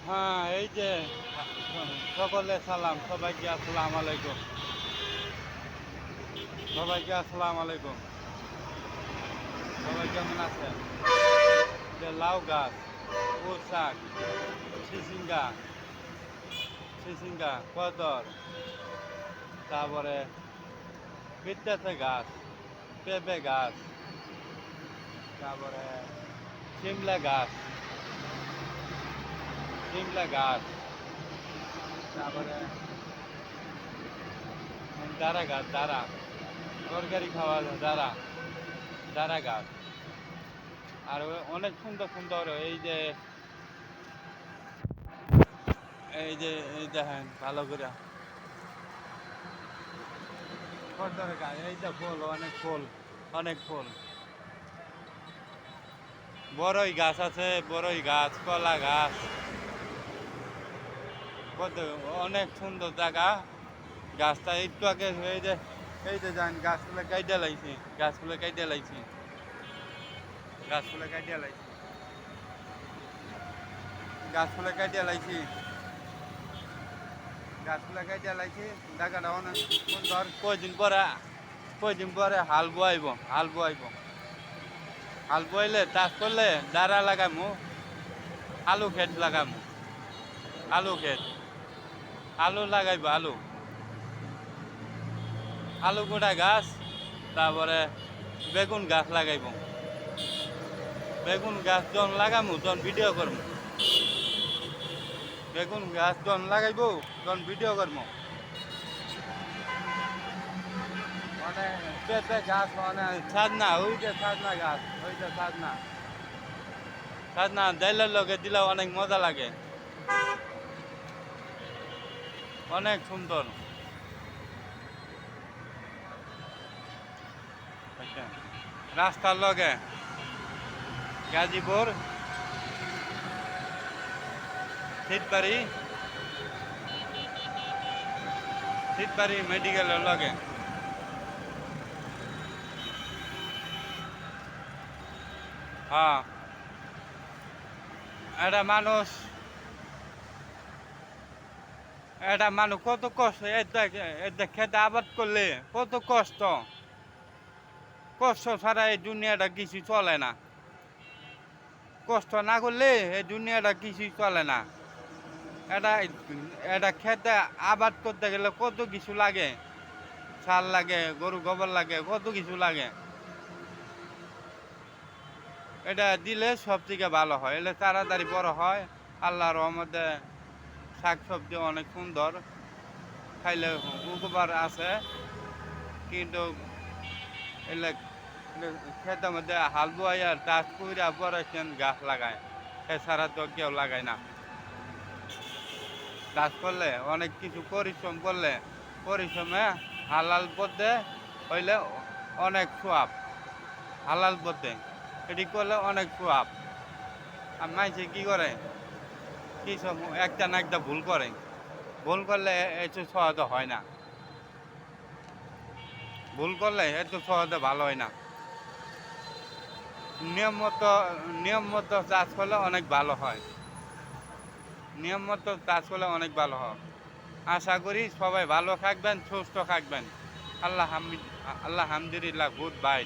হ্যাঁ, এই যে সকলে সালাম, সবাইকে আসসালামু আলাইকুম। সবাইকে আসসালামু আলাইকুম। সবাই কেমন আছেন? যে লাউ গাছ, পুঁই শাক, চিচিঙ্গা, কদর, তারপরে পিত্তাতে গাছ, পেঁপে গাছ, তারপরে শিমলা গাছ, তারপরে দাঁড়া গাছ, তরকারি খাওয়া দাঁড়া গাছ। আর অনেক সুন্দর সুন্দর এই দেখেন ভালো করে কদর গাছ, এই যে ফুল, অনেক ফুল। বড়ই গাছ আছে, বড়ই গাছ, কলা গাছ, কত অনেক সুন্দর জায়গা। গাছটা একটু আগে এই যে যান গাছগুলো কাইটে লাইছি, গাছগুলো কাইটে লাইছি, গাছগুলো কাইটে লাইছি, গাছগুলো কাইটে লাইছি, গাছগুলো কাইটে লাইছি। জায়গাটা অনেক সুন্দর। কয়দিন পরে হাল বইলে চাষ করলে দাঁড়া লাগামু, আলু ক্ষেত লাগামু, আলু ক্ষেত, আলু লাগাইবো, আলু গোটা গাছ, তারপরে বেগুন গাছ লাগাইব। বেগুন গাছ যখন লাগামু তখন ভিডিও করবো, বেগুন গাছ যখন লাগাইব তখন ভিডিও করবো। মানে পেঁপে গাছ, মানে সাজনা, সাজনা গাছ, সাজনা ডাইলের লগে দিলে অনেক মজা লাগে, অনেক সুন্দর। রাস্তার লগে গাজীপুর শীতবাড়ি মেডিকেলের লগে। হ্যাঁ, এটা মানুষ কত কষ্ট, এটা খেতে আবাদ করলে কত কষ্ট, কষ্ট ছাড়া এই দুনিয়াটা কিছু চলে না। কষ্ট না করলে এই দুনিয়াটা কিছুই চলে না। এটা এটা খেতে আবাদ করতে গেলে কত কিছু লাগে, সার লাগে, গরু গোবর লাগে, কত কিছু লাগে। এটা দিলে সব থেকে ভালো হয়, এটা তাড়াতাড়ি বড় হয়। আল্লাহর রহমতে শাক সবজি অনেক সুন্দর, খাইলে উপকার আছে। কিন্তু এলে খেতের মধ্যে হাল বোয়াই আর চাষ কইরা পরে গাছ লাগায়, এছাড়া তো কেউ লাগায় না। চাষ করলে অনেক কিছু পরিশ্রম করলে, পরিশ্রমে হালাল পথে হইলে অনেক সোয়াব, হালাল পথে এটি করলে অনেক সোয়াব। আর মাইসে কি করে, কি সব একটা না একটা ভুল করলে একটু সহজে হয় না, ভুল করলে একটু সহজে ভালো হয় না। নিয়ম মতো চাষ করলে অনেক ভালো হয়, নিয়ম মতো চাষ করলে অনেক ভালো হয়। আশা করি সবাই ভালো থাকবেন, সুস্থ থাকবেন। আল্লাহ হামদুলিল্লাহ, গুড বাই।